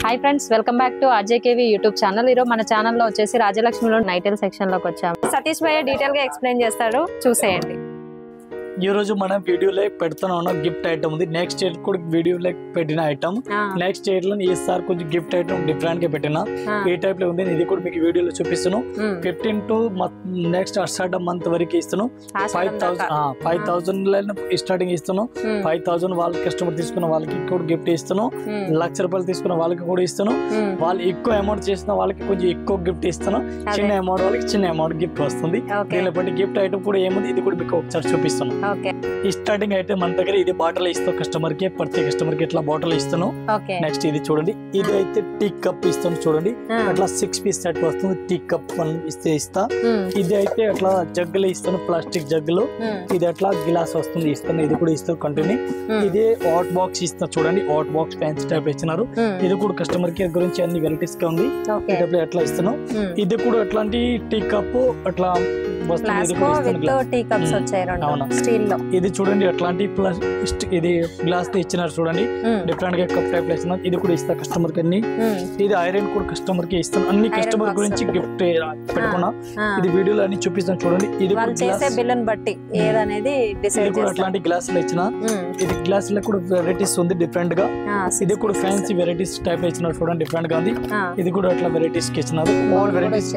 Hi friends, welcome back to RJKV YouTube channel. ఈరోజు మన ఛానల్లో వచ్చేసి రాజలక్ష్మిలో నైటల్ సెక్షన్ లోకి వచ్చాము. సతీష్ భయ్య డీటెయిల్ గా ఎక్స్ప్లెయిన్ చేస్తాడు, చూసేయండి. ఈ రోజు మనం వీడియోలో పెడుతున్నా గిఫ్ట్ ఐటమ్ ఉంది. నెక్స్ట్ ఇయర్ కూడా వీడియోలో పెట్టిన ఐటమ్. నెక్స్ట్ ఇయర్ లో ఈసారి కొంచెం గిఫ్ట్ ఐటమ్ డిఫరెంట్ గా పెట్టిన ఈ టైప్ లో ఉంది. ఇది కూడా మీకు వీడియోలో చూపిస్తున్నాను. 15 to నెక్స్ట్ అర్సాడ మంత్ వరకు ఇస్తున్నాను. 5,000 స్టార్టింగ్ ఇస్తున్నాను. 5,000 వాళ్ళ కస్టమర్ తీసుకున్న వాళ్ళకి కూడా గిఫ్ట్ ఇస్తున్నాను. ₹1,00,000 తీసుకున్న వాళ్ళకి కూడా ఇస్తున్నాను. వాళ్ళు ఎక్కువ అమౌంట్ చేసిన వాళ్ళకి కొంచెం ఎక్కువ గిఫ్ట్ ఇస్తాను. చిన్న అమౌంట్ వాళ్ళకి చిన్న అమౌంట్ గిఫ్ట్ వస్తుంది. దీనిలో బట్టి గిఫ్ట్ ఐటమ్ కూడా ఏముంది ఇది కూడా మీకు ఒకసారి చూపిస్తున్నాను. ఈ స్టార్టింగ్ అయితే మన దగ్గర ఇది బాటిల్ ఇస్తాం కస్టమర్ కి. ప్రతి కస్టమర్ కి ఇట్లా బాటిల్ ఇస్తాను. నెక్స్ట్ ఇది చూడండి, ఇది అయితే టీ కప్ ఇస్తాను. చూడండి అట్లా 6 పీస్ సెట్ వస్తుంది. టీ కప్ ఇస్తా. ఇది అయితే అట్లా జగ్గులు ఇస్తాను, ప్లాస్టిక్ జగ్గులు. ఇది అట్లా గ్లాస్ వస్తుంది ఇస్తాను. ఇది కూడా ఇస్తాను కంటిన్యూ. ఇది హాట్ బాక్స్ ఇస్తాను. చూడండి హాట్ బాక్స్ ఫ్యాన్సీ టైప్ ఇచ్చినారు. ఇది కూడా కస్టమర్ కి గురించి అన్ని వెరైటీస్ గా ఉంది. ఎట్లా ఇస్తాను. ఇది కూడా అట్లాంటి టీ కప్ అట్లా ఇది చూడండి అట్లాంటి ఇది గ్లాస్ తో ఇచ్చినారు. చూడండి డిఫరెంట్ గా కప్ టైప్ ఇస్తున్నారు. ఇది కూడా ఇస్తా కస్టమర్ కి అన్ని. ఇది ఐరన్ కూడా కస్టమర్ కి ఇస్తాను. అన్ని కస్టమర్ గురించి గిఫ్ట్ పెట్టుకున్నా. ఇది వీడియోలో అన్ని చూపిస్తాను. చూడండి ఇది కూడా అట్లాంటి గ్లాస్ లో ఇచ్చిన. ఇది గ్లాస్ లో కూడా వెరైటీస్ ఉంది డిఫరెంట్ గా. ఇది కూడా ఫ్యాన్సీ వెరైటీస్ టైప్ ఇచ్చినారు. చూడండి డిఫరెంట్ గా ఉంది. ఇది కూడా అట్లా వెరైటీస్ కి ఇచ్చినారు. ఆల్ వెరైటీస్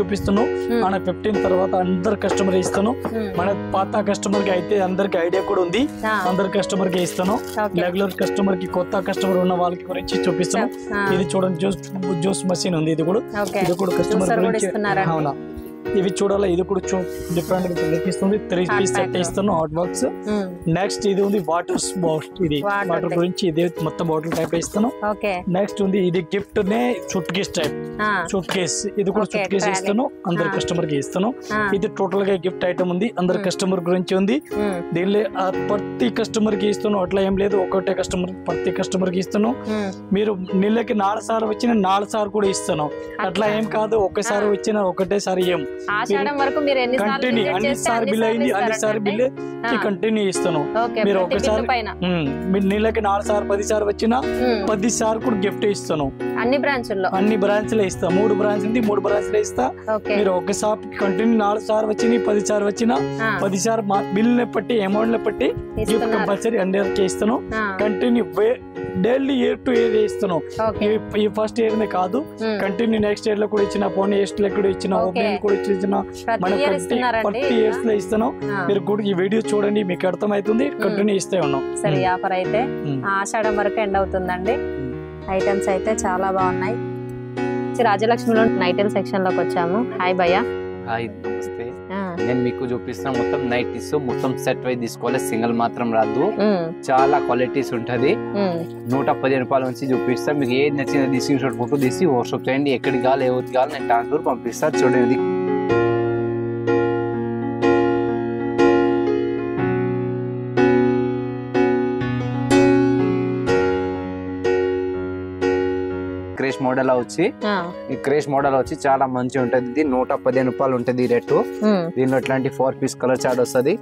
చూపిస్తున్నాను. మన 15 తర్వాత అందరు కస్టమర్ ఇస్తాను. మన పాత కస్టమర్ కి అయితే అందరికి ఐడియా కూడా ఉంది. అందరు కస్టమర్ కి ఇస్తాను. రెగ్యులర్ కస్టమర్ కి కొత్త కస్టమర్ ఉన్న వాళ్ళకి గురించి చూపిస్తాను. ఇది చూడండి జ్యూస్ మషిన్ ఉంది. ఇది కూడా కస్టమర్ గురించి. అవునా, ఇవి చూడాలి. ఇది కూడా డిఫరెంట్ గా చూపిస్తుంది. 3 పీస్ సెట్ ఇస్తాను హాట్ బాక్స్. నెక్స్ట్ ఇది ఉంది వాటర్ బాటిల్. ఇది వాటర్ గురించి ఇది మొత్తం బాటిల్ టైప్ ఇస్తాను. నెక్స్ట్ ఉంది ఇది గిఫ్ట్ నే suit case type. Suit case ఇది కూడా సూట్ కేస్ ఇస్తాను. అందరు కస్టమర్ కి ఇస్తాను. ఇది టోటల్ గా గిఫ్ట్ ఐటమ్ ఉంది. అందరు కస్టమర్ గురించి ఉంది. దీనిలో ప్రతి కస్టమర్ కి ఇస్తాను. అట్లా ఏం లేదు, ఒకటే కస్టమర్ ప్రతి కస్టమర్ కి ఇస్తాను. మీరు నెలకి 4 సార్లు వచ్చిన 4 సార్లు కూడా ఇస్తాను. అట్లా ఏం కాదు, ఒక్కసారి వచ్చిన ఒకటేసారి ఏం కంటిన్యూ అన్నిసారి బిల్ అయింది అన్నిసారి బిల్ కంటిన్యూ ఇస్తాను. మీరు ఒకసారి మీరు నెలకి 4 సార్లు 10 సార్లు వచ్చినా 10 సార్లు కూడా గిఫ్ట్ ఇస్తాను. అన్ని బ్రాంచ్ లో ఇస్తా. 3 బ్రాంచ్ ఉంది, 3 బ్రాంచ్ లో ఇస్తా. మీరు ఒకసారి కంటిన్యూ 4 సార్లు వచ్చినాయి 10 సార్లు వచ్చినా 10 సార్లు మా బిల్ ని బట్టి అమౌంట్ ని బట్టి గిఫ్ట్ కంపల్సరీ అందరికి ఇస్తాను. Continue daily year to year ఇస్తాను. ఈ ఫస్ట్ ఇయర్ నే కాదు, కంటిన్యూ నెక్స్ట్ ఇయర్ లో కూడా ఇచ్చిన, పోనీ ఇయర్స్ లో కూడా ఇచ్చిన, ఓపెనింగ్ కూడా ఇచ్చిన మనం ప్రతి ఇయర్స్ లో ఇస్తాను. మీరు కూడా ఈ వీడియో చూడండి, మీకు అర్థమవుతుంది. కంటిన్యూ ఇస్తే ఉన్నాం. సరే, ఈ ఆఫర్ అయితే ఆషాఢం వరకు ఎండ్ అవుతుందండి. ఐటమ్స్ అయితే చాలా బాగున్నాయి. రాజలక్ష్మిలో నైటల్ సెక్షన్ లోకి వచ్చాము. హాయ్ భయ్య. హాయ్, నమస్తే. నేను మీకు చూపిస్తున్నా మొత్తం నైటీస్ మొత్తం సెట్ వైజ్ తీసుకోవాలి, సింగిల్ మాత్రం రాదు. చాలా క్వాలిటీస్ ఉంటది. ₹115 నుంచి చూపిస్తా. మీకు ఏది నచ్చిందో తీసి ఫోటో తీసి వాట్సాప్ చేయండి. ఎక్కడికి కావాలి ఎవరికి కావాలి నేను ట్రాన్స్ఫర్ పంపిస్తా. చూడండి క్రేష్ మోడల్ వచ్చి ఈ క్రేష్ మోడల్ వచ్చి చాలా మంచి ఉంటది. ఇది ₹115 ఉంటది రేటు. దీనిలో ఇట్లాంటి 4 పీస్ కలర్ చార్ట్ వస్తుంది.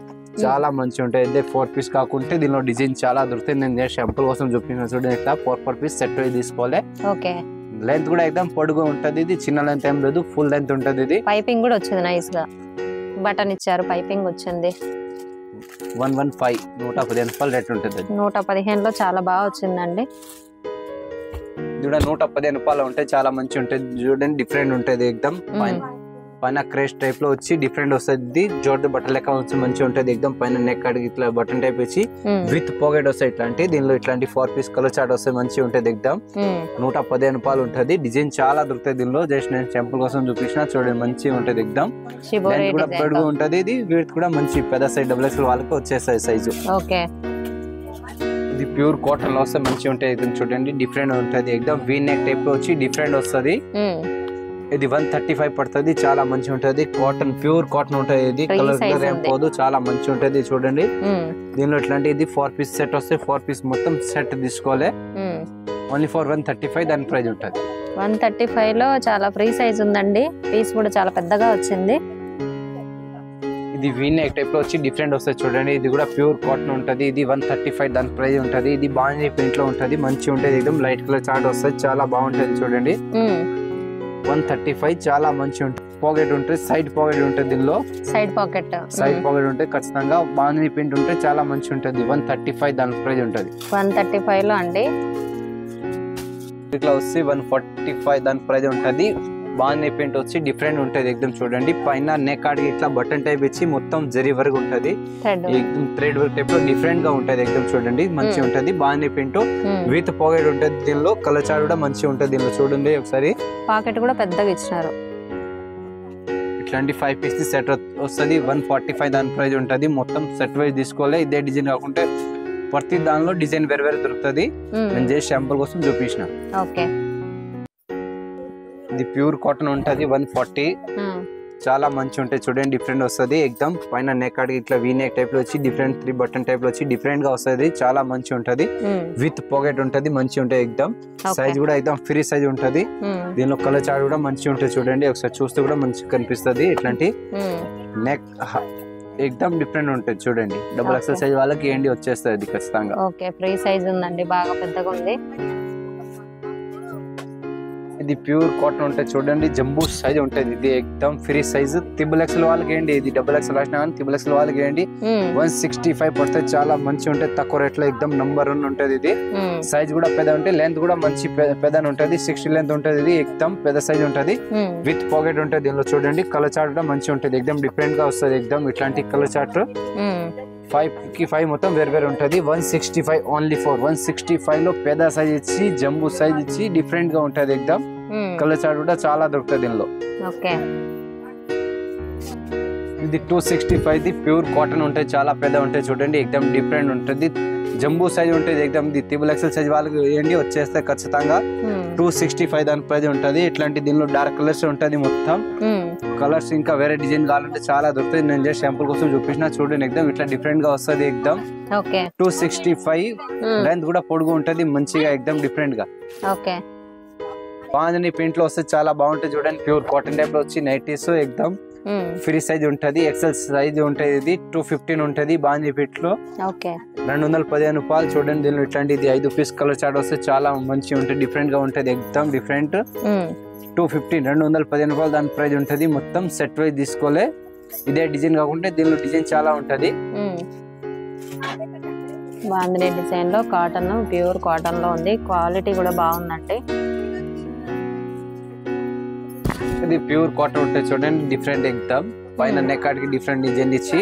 చాలా మంచి ఉంటుంది. 4 పీస్ కాకుంటే దీనిలో డిజైన్ చాలా దొరుకుతుంది. నేను షాంపుల్ కోసం చూపించిన చూడండి. ఇట్లా 4 పీస్ సెట్ తీసుకోవాలి. లెంత్ కూడా ఎక్దమ్ పొడుగు ఉంటది. ఇది చిన్న లెంత్ ఏం లేదు, ఫుల్ లెంత్ ఉంటది. ఇది పైపింగ్ కూడా వచ్చింది, నైస్ గా బటన్ ఇచ్చారు, పైపింగ్ వచ్చింది. 115 ₹115 రేట్ ఉంటుంది. 115 లో చాలా బాగా వచ్చిందండి. ఇది ₹115 ఉంటే చాలా మంచి ఉంటుంది. చూడండి డిఫరెంట్ ఉంటది. ఎక్దమ్ పైన క్రేష్ టైప్ లో వచ్చి డిఫరెంట్ వస్తుంది. జోర్ద బట్టన్ లెక్క వచ్చి మంచిగా ఉంటది. ఎక్దమ్ పైన నెక్ అడిగి ఇట్లా బటన్ టైప్ వచ్చి విత్ పాకెట్ వస్తాయి. ఇట్లాంటి దీనిలో ఇట్లాంటి 4 పీస్ కలర్ చార్ట్ వస్తాయి. మంచిగా ఉంటది. ఎక్దమ్ ₹115 ఉంటది. డిజైన్ చాలా దొరుకుతాయి దీనిలో. జస్ట్ నేను టెంపుల్ కోసం చూపించిన. చూడండి మంచిగా ఉంటది. ఎక్దమ్ లెంత్ కూడా పెద్దగా ఉంటది. ఇది వెయిట్ కూడా మంచి పెద్ద సైజ్ XXL వాళ్ళకి వచ్చేస్తాయి సైజు. ఇది ప్యూర్ కాటన్ లో వస్తే మంచిగా ఉంటాయి. చూడండి డిఫరెంట్ ఉంటది. ఎక్దమ్ వీ నెక్ టైప్ లో వచ్చి డిఫరెంట్ వస్తుంది. ఇది 135 పడుతుంది. చాలా మంచిగా ఉంటది. కాటన్ ప్యూర్ కాటన్ ఉంటది. ఇది కలర్ ఏం పోదు, చాలా మంచిగా ఉంటది. చూడండి దీనిలో ఇట్లాంటి ఇది 4 పీస్ సెట్ వస్తే 4 పీస్ మొత్తం సెట్ తీసుకోవాలి. ఓన్లీ ఫర్ 135 దాని ప్రైస్ ఉంటది. 135 లో చాలా ఫ్రీ సైజ్ ఉందండి. పీస్ కూడా చాలా పెద్దగా వచ్చింది. ఇది వీనెక్ టైప్ లో వచ్చి డిఫరెంట్ వస్తుంది చూడండి. ఇది కూడా ప్యూర్ కాటన్ ఉంటది. ఇది 135 దాని ప్రైస్ ఉంటది. ఇది బాంజీ ప్రింట్ లో ఉంటది, మంచి ఉంటది, ఎక్దమ్ లైట్ కలర్ చార్ట్ వస్తుంది, చాలా బాగుంటది చూడండి. 135 చాలా మంచి ఉంటుంది. పాకెట్ ఉంటుంది, సైడ్ పాకెట్ ఉంటుంది, దీనిలో సైడ్ పాకెట్ ఉంటుంది ఖచ్చితంగా. బాంజీ ప్రింట్ ఉంటే చాలా మంచి ఉంటుంది. 135 దాని ప్రైస్ ఉంటది. 135 లో అండి. ఇట్లా వచ్చి 145 దాని ప్రైస్ ఉంటది. బాంజీ ప్రింట్ వచ్చి డిఫరెంట్ ఉంటది ఎక్దమ్ చూడండి. పైన నెక్ కాడికి ఇట్లా బటన్ టైప్ ఇచ్చి మొత్తం జరీ వర్క్ ఉంటది, ఎక్దమ్ థ్రెడ్ వర్క్ టైప్ లో డిఫరెంట్ గా ఉంటది ఎక్దమ్ చూడండి. మంచి ఉంటది. బాంజీ ప్రింట్ విత్ పాకెట్ ఉంటది. దీనిలో కలర్ చార్ట్ కూడా మంచి ఉంటది. దీనిలో చూడండి ఒకసారి, పాకెట్ కూడా పెద్దగా ఇచ్చినారు. ఇట్లాంటి 5 పీస్ సెట్ వస్తుంది. 145 దాని ప్రైస్ ఉంటది. మొత్తం సెట్ వైజ్ తీసుకోవాలి. ఇదే డిజైన్ కాకుంటే ప్రతి దానిలో డిజైన్ వేరే వేరే దొరుకుతుంది. నేను చేసి శాంపుల్ కోసం చూపించిన. ఇది ప్యూర్ కాటన్ ఉంటది. 140 చాలా మంచి ఉంటాయి చూడండి. డిఫరెంట్ వస్తుంది ఎక్దమ్. పైన నెక్ కాడికి ఇట్లా వీ నెక్ టైప్ లో వచ్చి డిఫరెంట్ 3 బటన్ టైప్ లో వచ్చి డిఫరెంట్ గా వస్తుంది, చాలా మంచి ఉంటది. విత్ పాకెట్ ఉంటది, మంచి ఉంటాయి ఎక్దమ్. సైజ్ కూడా ఎక్దమ్ ఫ్రీ సైజ్ ఉంటది. దీనిలో కలర్ చార్ట్ కూడా మంచి ఉంటుంది చూడండి. ఒకసారి చూస్తే కూడా మంచి కనిపిస్తుంది. ఇట్లాంటి నెక్ ఎక్దమ్ డిఫరెంట్ ఉంటుంది చూడండి. డబుల్ ఎక్సెల్ సైజ్ వాళ్ళకి ఏంటి వచ్చేస్తుంది ఖచ్చితంగా. ఓకే, ఫ్రీ సైజ్ ఉందండి, బాగా పెద్దగా ఉంది. ఇది ప్యూర్ కాటన్ ఉంటుంది చూడండి. జంబూ సైజ్ ఉంటుంది. ఇది ఎక్దమ్ ఫ్రీ సైజ్. త్రిబుల్ ఎక్సెల్ వాళ్ళకి ఏంటి, ఇది డబుల్ ఎక్సెల్ వచ్చినా కానీ త్రిబుల్ ఎక్సెల్ వాళ్ళకి ఏంటి 165 పడుతుంది. చాలా మంచి ఉంటుంది, తక్కువ రేట్ లో ఎక్దమ్ నంబర్ 1 ఉంటుంది. ఇది సైజ్ కూడా పెద్ద ఉంటుంది, లెంత్ కూడా మంచి పెద్ద ఉంటుంది. 60 లెంత్ ఉంటుంది. ఇది ఎక్దమ్ పెద్ద సైజ్ ఉంటుంది. విత్ పాకెట్ ఉంటుంది. దీనిలో చూడండి కలర్ చార్ట్ కూడా మంచి ఉంటుంది, ఎక్దమ్ డిఫరెంట్ గా వస్తుంది ఎక్దమ్. ఇట్లాంటి కలర్ చార్ట్ 5 కి 5 మొత్తం వేరు ఉంటది. 165 ఓన్లీ ఫర్ 165 లో పెద్ద సైజ్ ఇచ్చి జంబూ సైజ్ ఇచ్చి డిఫరెంట్ గా ఉంటది ఎక్దమ్. కలర్ చార్ట్ కూడా చాలా దొరుకుతుంది దీనిలో. ఇది 265 ది ప్యూర్ కాటన్ ఉంటాయి, చాలా పెద్ద ఉంటాయి చూడండి. ఎక్దమ్ డిఫరెంట్ ఉంటుంది. జంబూ సైజ్ ఉంటుంది ఎక్దమ్. ఇది త్రిబుల్ ఎక్సెల్ సైజ్ వాళ్ళకి ఏంటి వచ్చేస్తే ఖచ్చితంగా 265 దాని ప్రైజ్ ఉంటది. ఇట్లాంటి దీనిలో డార్క్ కలర్స్ ఉంటది. మొత్తం కలర్స్ ఇంకా వేరే డిజైన్ కావాలంటే చాలా దొరుకుతుంది. నేను జస్ట్ శాంపుల్ కోసం చూపించిన చూడండి. ఎక్దమ్ ఇట్లా డిఫరెంట్ గా వస్తుంది ఎక్దమ్. 265 లెంత్ కూడా పొడుగు ఉంటది మంచిగా ఎక్దమ్ డిఫరెంట్ గా. బాంజనీ ప్రింట్ లో వస్తే చాలా బాగుంటుంది చూడండి. ప్యూర్ కాటన్ టైప్ లో వచ్చి నైటీస్ ఎక్దమ్ ఫ్రీ సైజ్ ఉంటది. ఎక్సెల్ సైజ్ ఉంటది. ఇది 215 ఉంటది బాంజీ ప్రింట్ లో. 215 రూపాయలు చూడండి. దీనిలో ఇట్లాంటి ఇది 5 పీస్ కలర్ చార్ట్ వస్తే చాలా మంచి ఉంటుంది, డిఫరెంట్ గా ఉంటది ఎక్దమ్ డిఫరెంట్. 215 215 రూపాయలు దాని ప్రైజ్ ఉంటది. మొత్తం సెట్ వైజ్ తీసుకోలే. ఇదే డిజైన్ కాకుంటే దీనిలో డిజైన్ చాలా ఉంటది. బాంధనీ డిజైన్ లో కాటన్, ప్యూర్ కాటన్ లో ఉంది. క్వాలిటీ కూడా బాగుందండి. ఇది ప్యూర్ కాటన్ ఉంటుంది చూడండి. డిఫరెంట్ ఎక్దమ్. పైన నెక్ కాడికి డిఫరెంట్ డిజైన్ ఇచ్చి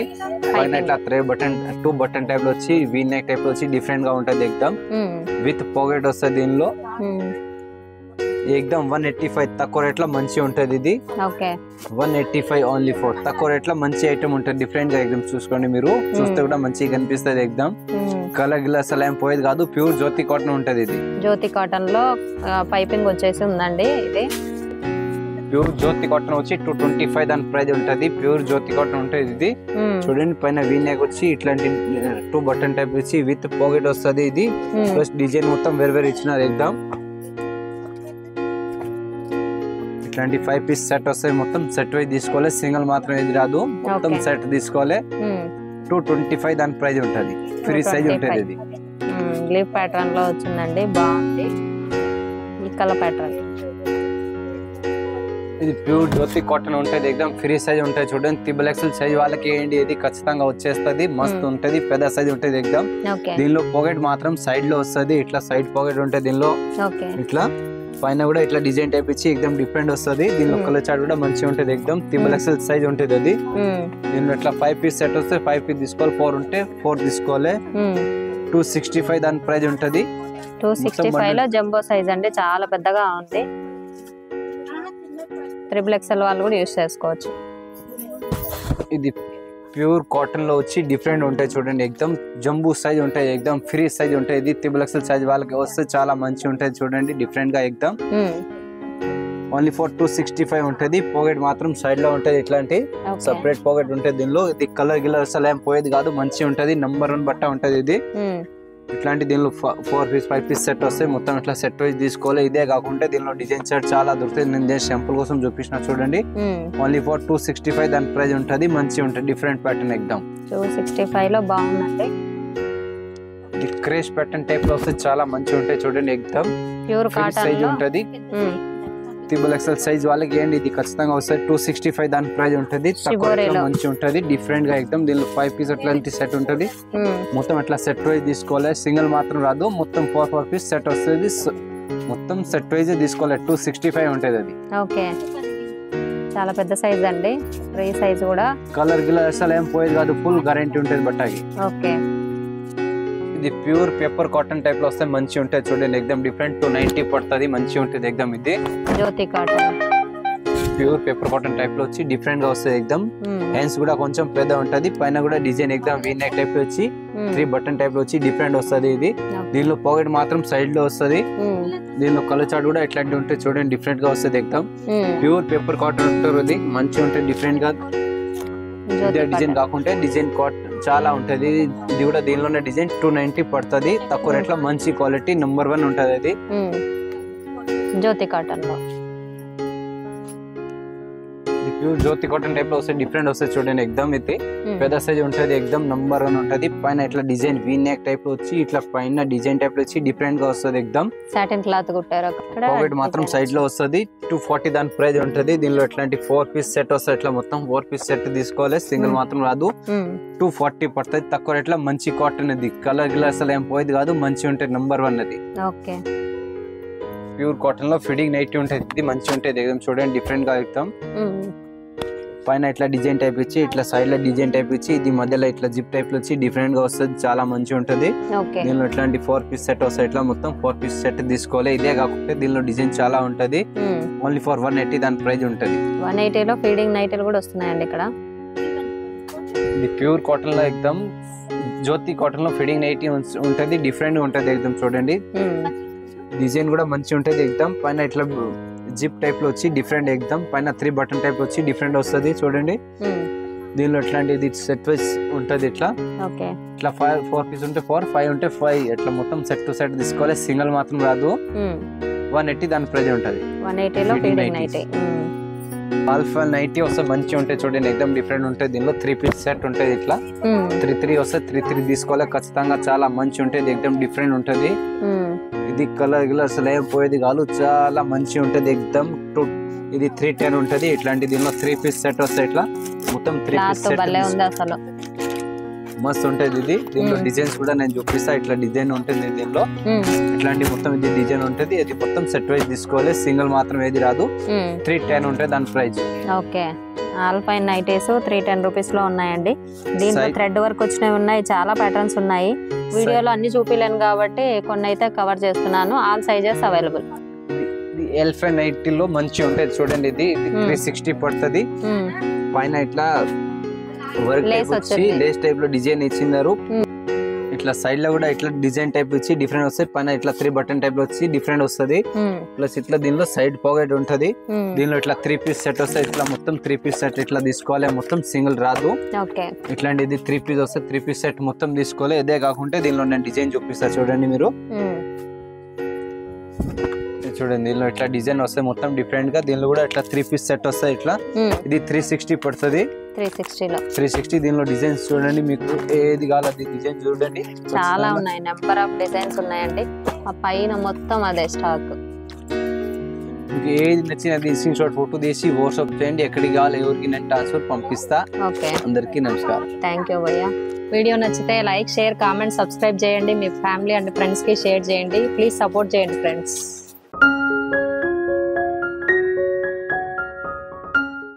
పైన ఇట్లా 2 బటన్ టైప్ లో వచ్చి వీ నెక్ టైప్ లో వచ్చి డిఫరెంట్ గా ఉంటది ఎక్దమ్. విత్ పాకెట్ వస్తుంది దీనిలో. ఎక్దమ్ 185 తక్కువ రేట్ లో మంచి ఉంటది. ఇది 185 ఓన్లీ ఫర్ తక్కువ రేట్ లో మంచి ఐటమ్ ఉంటది. డిఫరెంట్ గా ఎక్దమ్ చూసుకోండి, మీరు చూస్తే కూడా మంచిగా కనిపిస్తుంది ఎక్దమ్. కలర్ గిల్ అసలు ఏం పోయేది కాదు. ప్యూర్ జ్యోతి కాటన్ ఉంటది. ఇది జ్యోతి కాటన్ లో పైపింగ్ వచ్చేసి ఉందండి. ఇది ప్యూర్ జ్యోతి కాటన్ వచ్చి 225 దాని ప్రైజ్ ఉంటది. ప్యూర్ జ్యోతి కాటన్ ఉంటది. ఇది చూడండి పైన వీ నెక్ వచ్చి ఇట్లాంటి 2 బటన్ టైప్ వచ్చి విత్ పాకెట్ వస్తుంది. ఇది ప్లస్ డిజైన్ మొత్తం వేరు ఇచ్చినారు ఎక్దమ్. ఇట్లాంటి 5 పీస్ సెట్ వస్తాయి. మొత్తం సెట్ వైజ్ తీసుకోవాలి, సింగిల్ మాత్రం ఇది రాదు. మొత్తం సెట్ తీసుకోవాలి. 225 దాని ప్రైజ్ ఉంటది. ఫ్రీ సైజ్ ఉంటది. ఇది లీఫ్ ప్యాటర్న్ లో వచ్చిందండి, బాగుంది. ఈ కలర్ ప్యాటర్న్. ఇది ప్యూర్ జ్యోతి కాటన్ ఉంటది ఎక్దమ్ ఫ్రీ సైజ్ ఉంటది చూడండి. త్రిబుల్ ఎక్సెల్ సైజ్ వాళ్ళకి ఏంటి ఇది ఖచ్చితంగా వచ్చేస్తుంది. మస్తు ఉంటది, పెద్ద సైజ్ ఉంటది ఎక్దమ్. దీనిలో పాకెట్ మాత్రం సైడ్ లో వస్తుంది. ఇట్లా సైడ్ పాకెట్ ఉంటది దీనిలో. ఇట్లా పైన కూడా ఇట్లా డిజైన్ టైప్ ఇచ్చి ఎక్దమ్ డిఫరెంట్ వస్తుంది. దీనిలో కలర్ చార్ట్ కూడా మంచిగా ఉంటది ఎక్దమ్. త్రిబుల్ ఎక్సెల్ సైజ్ ఉంటది అది. దీనిలో ఇట్లా 5 పీస్ సెట్ వస్తే 5 పీస్ తీసుకోవాలి. 4 ఉంటే 4 తీసుకోవాలి. 265 దాని ప్రైజ్ ఉంటది. 265 లో జంబో సైజ్ అంటే చాలా పెద్దగా ఉంది. ట్రిపుల్ ఎక్స్ఎల్ వాళ్ళు కూడా యూస్ చేసుకోవచ్చు. ఇది ప్యూర్ కాటన్ లో వచ్చి డిఫరెంట్ ఉంటాయి చూడండి. ఎక్దమ్ జంబూ సైజ్ ఉంటాయి, ఎక్దమ్ ఫ్రీ సైజ్ ఉంటాయి. ఇది ట్రిపుల్ ఎక్స్ఎల్ సైజ్ వాళ్ళకి వస్తే చాలా మంచి ఉంటుంది చూడండి. డిఫరెంట్ గా ఎక్దమ్ ఓన్లీ ఫర్ 265 ఉంటది. పాకెట్ మాత్రం సైడ్ లో ఉంటది. ఇట్లాంటి సెపరేట్ పాకెట్ ఉంటది దీనిలో. ఇది కలర్ గిలర్ అసలు ఏం పోయేది కాదు, మంచి ఉంటది. నంబర్ 1 బట్ట ఉంటది. ఇది ఇట్లాంటి దీనిలో 4 పీస్ 5 పీస్ సెట్ వస్తాయి మొత్తం ఇట్లా సెట్ వైజ్ తీసుకోవాలి ఇదే కాకుండా దీనిలో డిజైన్ సెట్ చాలా దొరుకుతుంది నేను శాంపుల్ కోసం చూపించిన చూడండి ఓన్లీ ఫర్ 265 దాని ప్రైస్ ఉంటది మంచి ఉంటది డిఫరెంట్ ప్యాటర్న్ ఎక్దమ్ 265 లో బాగుందండి ఇది క్రేష్ ప్యాటర్న్ టైప్ లో వస్తే చాలా మంచి ఉంటాయి చూడండి ఎక్దమ్ ప్యూర్ కాటన్ సైజ్ ఉంటది ట్రిపుల్ ఎక్స్ఎల్ సైజ్ వాళ్ళకి ఏంటి ఇది ఖచ్చితంగా వస్తుంది 265 దాని ప్రైస్ ఉంటది మంచి ఉంటది డిఫరెంట్ గా ఎక్దమ్ దీనిలో 5 పీస్ అట్లాంటి సెట్ ఉంటది మొత్తం అట్లా సెట్ వైజ్ తీసుకోవాలి సింగిల్ మాత్రం రాదు మొత్తం 4 పీస్ సెట్ వస్తుంది మొత్తం సెట్ వైజ్ తీసుకోవాలి 265 ఉంటది అది ఓకే చాలా పెద్ద సైజ్ అండి ఫ్రీ సైజ్ కూడా కలర్ గిలర్ అసలు ఏం పోయేది కాదు ఫుల్ గ్యారెంటీ ఉంటది బట్టకి ఓకే ఇది ప్యూర్ పేపర్ కాటన్ టైప్ లో వస్తే మంచి ఉంటాయి చూడండి ఎక్దమ్ డిఫరెంట్ 290 పడుతుంది మంచి ఉంటుంది ఎక్దమ్ ఇది Jyoti cotton pure paper cotton type లో వచ్చి డిఫరెంట్ గా వస్తుంది ఎక్దమ్ హ్యాండ్స్ కూడా కొంచెం పెద్ద ఉంటది పైన కూడా డిజైన్ ఎక్దమ్ వీ నెక్ టైప్ లో వచ్చి 3 బటన్ టైప్ లో వచ్చి డిఫరెంట్ వస్తుంది ఇది దీనిలో పాకెట్ మాత్రం సైడ్ లో వస్తుంది దీనిలో కలర్ చార్ట్ కూడా ఎట్లాంటి ఉంటాయి చూడండి డిఫరెంట్ గా వస్తుంది ఎక్దమ్ ప్యూర్ పేపర్ కాటన్ ఉంటుంది మంచి ఉంటుంది డిఫరెంట్ గా డిజైన్ కాకుంటే డిజైన్ కాట్ చాలా ఉంటది ఇది కూడా దీనిలోనే డిజైన్ 290 పడుతుంది తక్కువ రేట్ లో మంచి క్వాలిటీ నెంబర్ 1 ఉంటది అది జ్యోతి కాటన్ లో ప్యూర్ జ్యోతి కాటన్ టైప్ లో వస్తే డిఫరెంట్ వస్తుంది చూడండి ఎక్దమ్ ఇది పెద్ద సైజ్ ఉంటది ఎక్దమ్ నెంబర్ 1 ఉంటది పైన ఇట్లా డిజైన్ వీ నెక్ టైప్ లో వచ్చి ఇట్లా పైన డిజైన్ టైప్ లో వచ్చి డిఫరెంట్ గా వస్తుంది ఎక్దమ్ సాటిన్ క్లాత్ కుట్టారు పాకెట్ మాత్రం సైడ్ లో వస్తుంది 240 దాని ప్రైస్ ఉంటది దీనిలో ఇట్లాంటి 4 పీస్ సెట్ వస్తుంది ఇట్లా మొత్తం 4 పీస్ సెట్ తీసుకోవాలి సింగిల్ మాత్రం రాదు 240 పడుతుంది తక్కువ రేట్ లో మంచి కాటన్ అది కలర్ గిలర్ అసలు ఏం పోయేది కాదు మంచి ఉంటది నెంబర్ 1 అది ఓకే ప్యూర్ కాటన్ లో ఫిట్టింగ్ నైటీ ఉంటది ఇది మంచి ఉంటది ఎక్దమ్ చూడండి డిఫరెంట్ గా ఎక్దమ్ పైన ఇట్లా డిజైన్ టైప్ ఇచ్చి ఇట్లా సైడ్ లో డిజైన్ టైప్ ఇచ్చి ఇది మధ్యలో ఇట్లా జిప్ టైప్ లో వచ్చి డిఫరెంట్ గా వస్తుంది చాలా మంచి ఉంటది దీనిలో ఇట్లాంటి 4 పీస్ సెట్ వస్తాయి ఇట్లా మొత్తం 4 పీస్ సెట్ తీసుకోవాలి ఇదే కాకుండా దీనిలో డిజైన్ చాలా ఉంటది ఓన్లీ ఫర్ 180 దాని ప్రైస్ ఉంటది 180 లో ఫీడింగ్ నైటీలు కూడా వస్తున్నాయండి ఇక్కడ ఇది ప్యూర్ కాటన్ లో ఎక్దమ్ జ్యోతి కాటన్ లో ఫీడింగ్ నైటీ ఉంటది డిఫరెంట్ గా ఉంటది ఎక్దమ్ చూడండి డిజైన్ కూడా మంచి ఉంటది ఎక్దమ్ పైన ఇట్లా జిప్ టైప్ లో వచ్చి డిఫరెంట్ ఎక్దమ్ పైన 3 బటన్ టైప్ వచ్చి డిఫరెంట్ వస్తుంది చూడండి దీనిలో ఎట్లాంటి సెట్ వైజ్ ఉంటది ఇట్లా ఇట్లా 4 పీస్ ఉంటే 4 5 ఉంటే 5 ఇట్లా మొత్తం సెట్ టు సెట్ తీసుకోవాలి సింగిల్ మాత్రం రాదు 180 దాని ప్రైస్ ఉంటది 180 లో ఫీడింగ్ నైటీ ఆల్ఫా నైటీ వస్తే మంచి ఉంటాయి చూడండి ఎక్దమ్ డిఫరెంట్ ఉంటుంది దీనిలో 3 పీస్ సెట్ ఉంటుంది ఇట్లా 3 వస్తే 3 తీసుకోవాలి ఖచ్చితంగా చాలా మంచి ఉంటుంది ఎక్దమ్ డిఫరెంట్ ఉంటది ఇది కలర్ గిలర్ అసలు ఏం పోయేది కాదు చాలా మంచి ఉంటది ఎక్దమ్ ఇది 310 ఉంటది ఇట్లాంటి దీనిలో 3 పీస్ సెట్ వస్తాయి ఇట్లా మొత్తం 3 పీస్ సెట్ మస్తు ఉంటది ఇది దీనిలో డిజైన్స్ కూడా నేను చూపిస్తా ఇట్లా డిజైన్ ఉంటుంది దీనిలో ఇట్లాంటి మొత్తం ఇది డిజైన్ ఉంటది ఇది మొత్తం సెట్ వైజ్ తీసుకోవాలి సింగిల్ మాత్రం ఏది రాదు 310 ఉంటది దాని price okay alpine nighties 310 rupees లో ఉన్నాయండి దీంట్లో థ్రెడ్ వర్క్ వచ్చినవి ఉన్నాయి చాలా ప్యాటర్న్స్ ఉన్నాయి వీడియోలో అన్ని చూపిలేను కాబట్టి కొన్ని అయితే కవర్ చేస్తున్నాను ఆల్ సైజెస్ అవైలబుల్ ఎల్ఫైన్ నైటీ లో మంచి ఉంటది చూడండి ఇది 360 పడుతుంది పైన ఇట్లా వర్క్ వచ్చి లేస్ టైప్ లో డిజైన్ ఇచ్చినారు ఇట్లా సైడ్ లో కూడా ఇట్లా డిజైన్ టైప్ వచ్చి డిఫరెంట్ వస్తాయి పైన ఇట్లా 3 బటన్ టైప్ లో వచ్చి డిఫరెంట్ వస్తుంది ప్లస్ ఇట్లా దీనిలో సైడ్ పాకెట్ ఉంటది దీనిలో ఇట్లా 3 పీస్ సెట్ వస్తాయి ఇట్లా మొత్తం 3 పీస్ సెట్ ఇట్లా తీసుకోవాలి మొత్తం సింగిల్ రాదు ఇట్లాంటి ఇది 3 పీస్ వస్తే 3 పీస్ సెట్ మొత్తం తీసుకోవాలి ఇదే కాకుంటే దీనిలో నేను డిజైన్ చూపిస్తా చూడండి మీరు చూడండి దీనిలో ఇట్లా డిజైన్ వస్తాయి మొత్తం డిఫరెంట్ గా దీనిలో కూడా ఇట్లా 3 పీస్ సెట్ వస్తాయి ఇట్లా ఇది 360 పడుతుంది 360 దీనిలో డిజైన్స్ చూడండి మీకు ఏది కావాలి డిజైన్ చూడండి చాలా ఉన్నాయి నెంబర్ ఆఫ్ డిజైన్స్ ఉన్నాయండి ఆ పైన మొత్తం అదే స్టాక్ మీకు ఏది నచ్చినది స్క్రీన్ షాట్ ఫోటో తీసి వాట్సాప్ చేయండి ఎక్కడికి కావాలి ఎవరికి నేను ట్రాన్స్ఫర్ పంపిస్తా అందరికీ నమస్కారం థ్యాంక్ యూ భయ్యా వీడియో నచ్చితే లైక్ షేర్ కామెంట్ సబ్స్క్రైబ్ చేయండి మీ ఫ్యామిలీ అండ్ ఫ్రెండ్స్ కి షేర్ చేయండి ప్లీజ్ సపోర్ట్ చేయండి ఫ్రెండ్స్